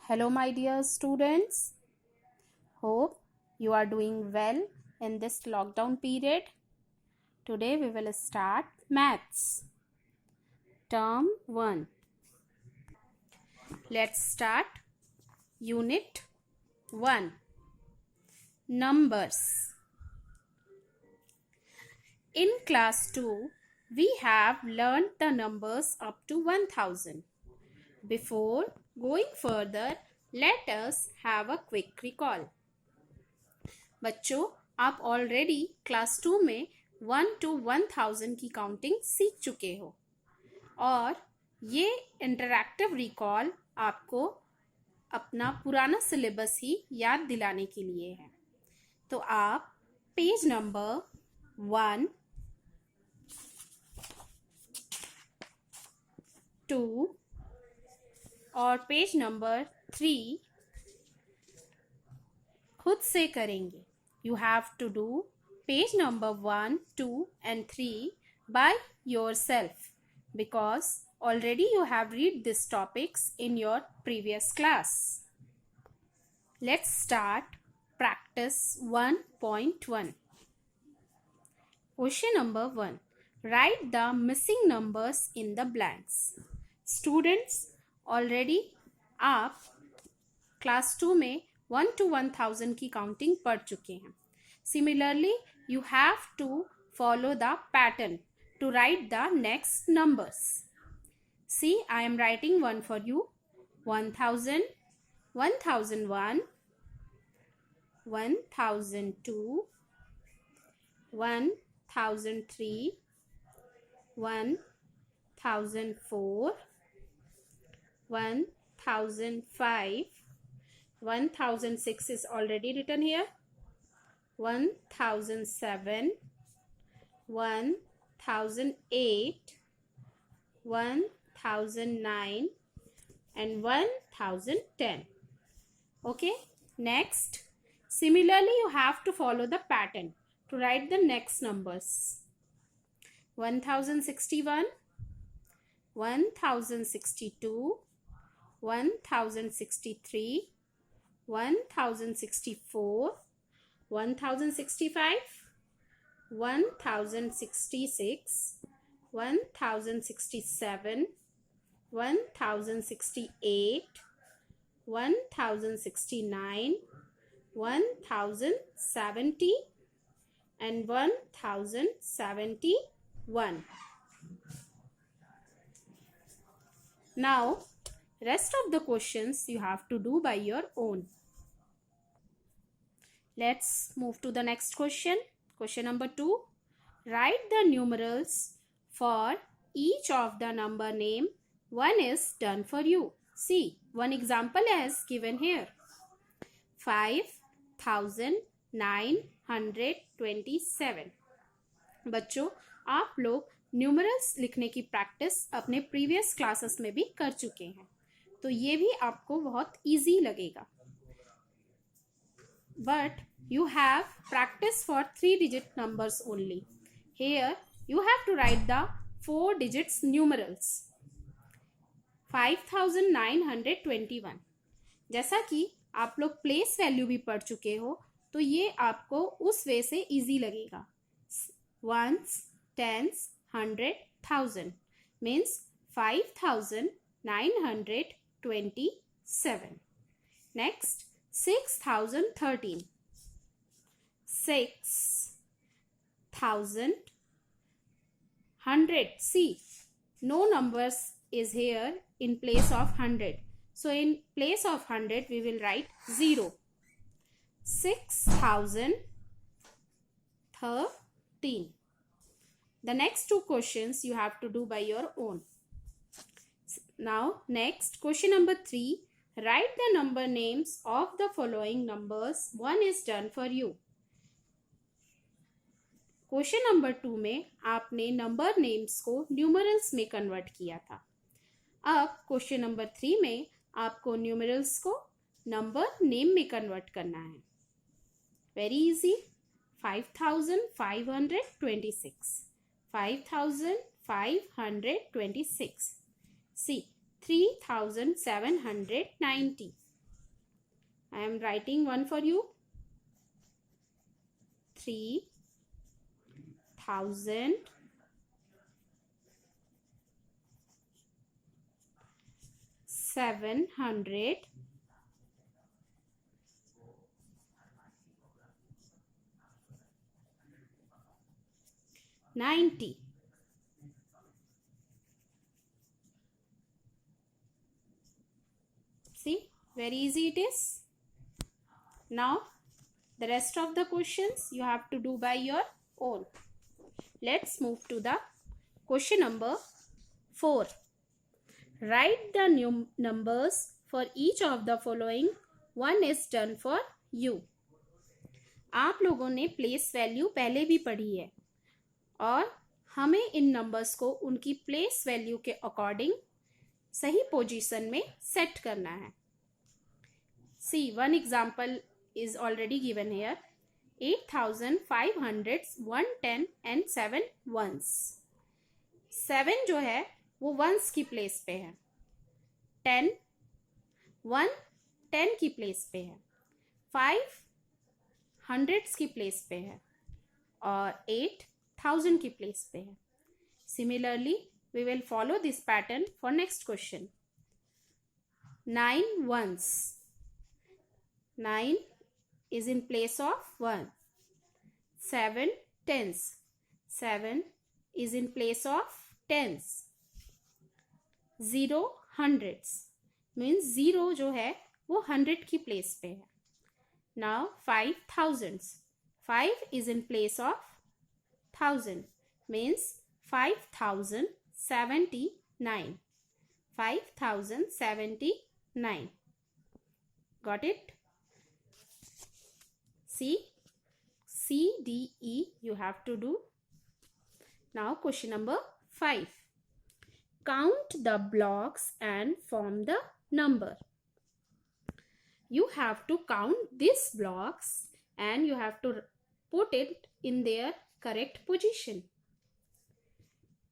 Hello, my dear students. Hope you are doing well in this lockdown period. Today we will start maths. Term 1. Let's start Unit 1. Numbers. In class 2, we have learned the numbers up to 1000. Before going further, let us have a quick recall. बच्चों, आप already class 2 में 1 to 1000 की counting सीख चुके हो और ये interactive recall आपको अपना पुराना सिलेबस ही याद दिलाने के लिए है। तो आप पेज नंबर 1, 2 और पेज नंबर 3 खुद से करेंगे। You have to do page number 1, 2 and 3 by yourself because already you have read these topics in your previous class. Let's start practice 1.1. Question number 1. Write the missing numbers in the blanks. Students, already आप class 2 में 1 to 1000 की counting पढ़ चुके हैं. Similarly, you have to follow the pattern to write the next numbers. See, I am writing one for you. 1000, 1001, 1002, 1003, 1004, 1005, 1006 is already written here, 1007, 1008, 1009 and 1010. Okay, next, similarly you have to follow the pattern to write the next numbers. 1061, 1062, 1063, 1064, 1065, 1066, 1067, 1068, 1069, 1070 and 1071. Now, rest of the questions you have to do by your own. Let's move to the next question. Question number 2. Write the numerals for each of the number name. One is done for you. See, one example is given here. 5927. बच्चों, आप लोग numerals लिखने की practice अपने previous classes में भी कर चुके हैं, तो ये भी आपको बहुत इजी लगेगा. But you have practice for 3-digit numbers only. Here you have to write the 4 digits numerals. 5921. जैसा कि आप लोग प्लेस वैल्यू भी पढ़ चुके हो, तो ये आपको उस वे से इजी लगेगा. Ones, tens, 100, 1000 means 5927. Next, 6013. 6000. See, no numbers is here in place of 100. So in place of 100 we will write 0. 6013. The next two questions you have to do by your own. Now next, question number 3. Write the number names of the following numbers. One is done for you. Question number 2 में आपने number names को numerals में convert किया था. अब question number 3 में आपको numerals को नंबर नेम में कन्वर्ट करना है. Very easy. 5526. 5526. See, 3790. I am writing one for you. 3,790. See, very easy it is. Now, the rest of the questions you have to do by your own. Let's move to the question number 4. Write the new numbers for each of the following. One is done for you. आप लोगों ने place value पहले भी पढ़ी है और हमें इन numbers को उनकी प्लेस वैल्यू के अकॉर्डिंग सही पोजीशन में सेट करना है. See, one example is already given here. 8,500, 110 and 7 ones. 7 जो है वो ones की प्लेस पे है. 10 की प्लेस पे है. 5 hundreds की प्लेस पे है और 8 1000 की प्लेस पे है. Similarly, we will follow this pattern for next question. 9 ones. 9 is in place of 1. 7 tens. 7 is in place of tens. 0 hundreds. Means 0 जो है वो 100 की प्लेस पे है. Now 5 thousands. 5 is in place of 1000. Means 5,079. 5,079. Got it? See, C, D, E you have to do. Now question number 5. Count the blocks and form the number. You have to count these blocks and you have to put it in their correct position.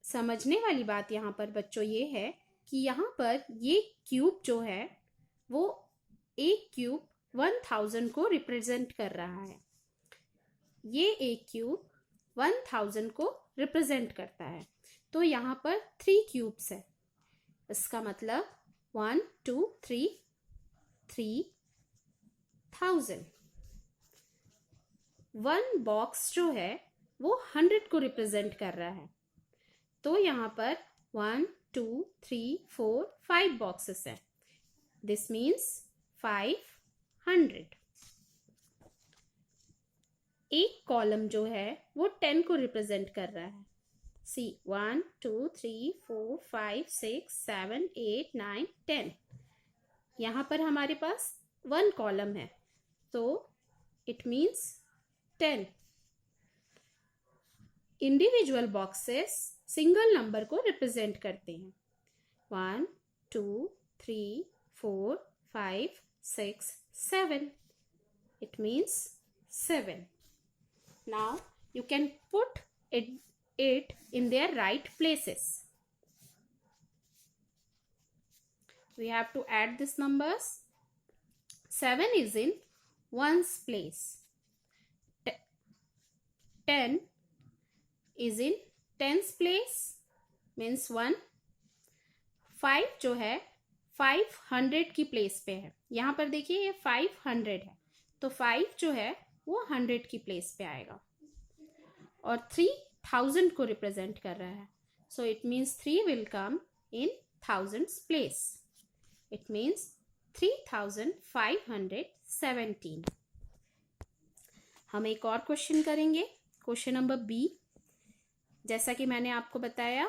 समझने वाली बात यहाँ पर बच्चों ये है कि यहाँ पर ये क्यूब जो है वो एक क्यूब 1000 को रिप्रेजेंट कर रहा है. ये एक क्यूब 1000 को रिप्रेजेंट करता है. तो यहाँ पर 3 क्यूब्स है. इसका मतलब 1 2 3 3000. 1 बॉक्स जो है वो 100 को रिप्रेजेंट कर रहा है. तो यहाँ पर 1 2 3 4 5 बॉक्सेस है. This means 500. एक कॉलम जो है वो 10 को रिप्रेजेंट कर रहा है. सी 1 2 3 4 5 6 7 8 9 10. यहाँ पर हमारे पास 1 कॉलम है तो it means 10. Individual boxes single number को रिप्रेजेंट करते हैं. 1 2 3 4 5 6 7. It means 7. Now you can put it in their right places. We have to add these numbers. 7 is in ones place. 10 is in tens place. Means 1. 5 जो है 500 की place पे है. यहाँ पर देखिए ये 500 है तो 5 जो है वो 100 की प्लेस पे आएगा और 3000 को रिप्रेजेंट कर रहा है. So it means 3 will come in thousands place. It means 3517. हम एक और क्वेश्चन करेंगे. Question number B. जैसा कि मैंने आपको बताया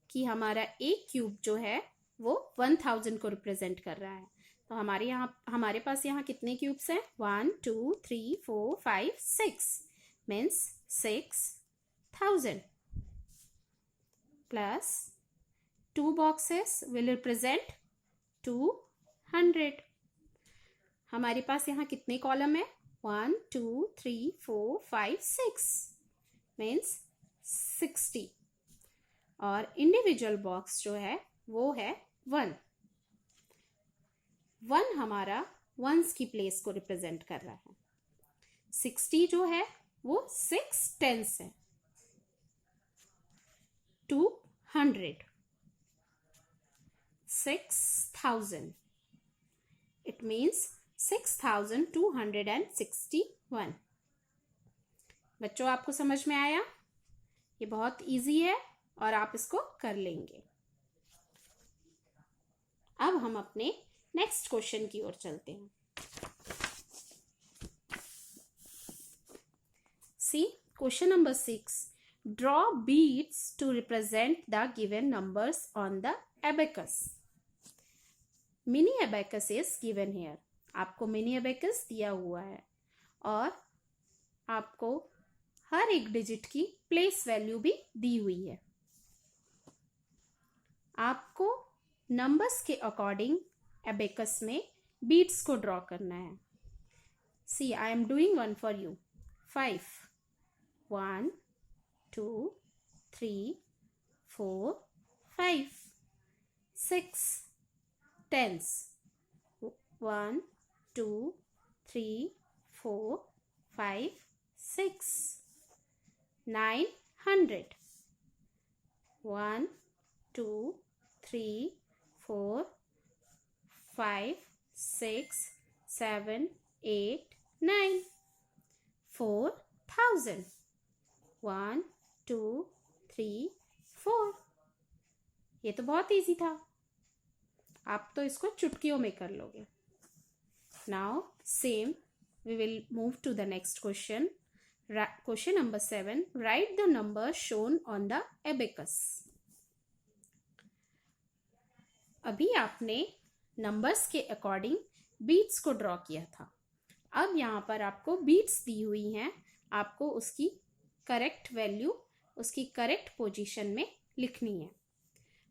कि हमारा एक क्यूब जो है वो 1000 को रिप्रेजेंट कर रहा है. तो हमारे पास यहाँ कितने क्यूब्स हैं? 1 2 3 4 5 6. Means 6000 plus 2 boxes will represent 200. हमारे पास यहाँ कितने कॉलम है? 1 2 3 4 5 6. मीन्स 60. और इंडिविजुअल बॉक्स जो है वो है 1. 1 हमारा वंस की प्लेस को रिप्रेजेंट कर रहा है। 60 जो है वो 6 टेंस है। 200, 6000, it means 6261। बच्चों आपको समझ में आया? ये बहुत इजी है और आप इसको कर लेंगे। अब हम अपने नेक्स्ट क्वेश्चन की ओर चलते हैं। सी question number 6, draw beads to represent the given numbers on the abacus. Mini abacus is given here. आपको मिनी abacus दिया हुआ है और आपको हर एक डिजिट की प्लेस वैल्यू भी दी हुई है। आपको नंबर्स के अकॉर्डिंग एबेकस में बीट्स को ड्रॉ करना है। See I am doing one for you. 5, 1 2 3 4 5, 6 tens, 1 2 3 4 5 6, 900, 1 2 3 4 5 6 7 8 9, 4000, 1 2 3 4। ये तो बहुत इजी था, आप तो इसको चुटकियों में कर लोगे। Now same we will move to the next question. Question number 7, write the numbers shown on the abacus. अभी आपने नंबर्स के अकॉर्डिंग बीट्स को ड्रॉ किया था। अब यहाँ पर आपको बीट्स दी हुई हैं, आपको उसकी करेक्ट वैल्यू, उसकी करेक्ट पोजीशन में लिखनी है।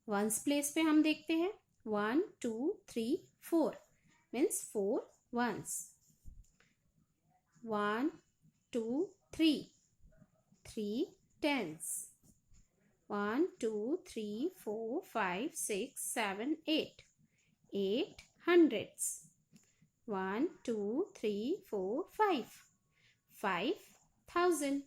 वंस प्लेस पे हम देखते हैं 1 2 3 4 means 4 once, 1 2 3 3 tense, 1 2 3 4 5 6 7 8 8 hundreds, 1 2 3 4 5 5000,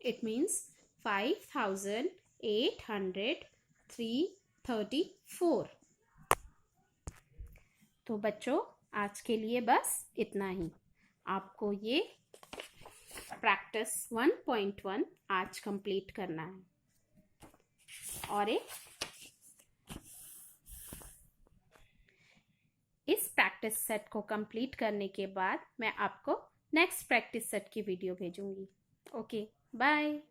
it means 5834। तो बच्चों आज के लिए बस इतना ही। आपको ये प्रैक्टिस 1.1 आज कंप्लीट करना है और इस प्रैक्टिस सेट को कंप्लीट करने के बाद मैं आपको नेक्स्ट प्रैक्टिस सेट की वीडियो भेजूंगी। Okay, bye.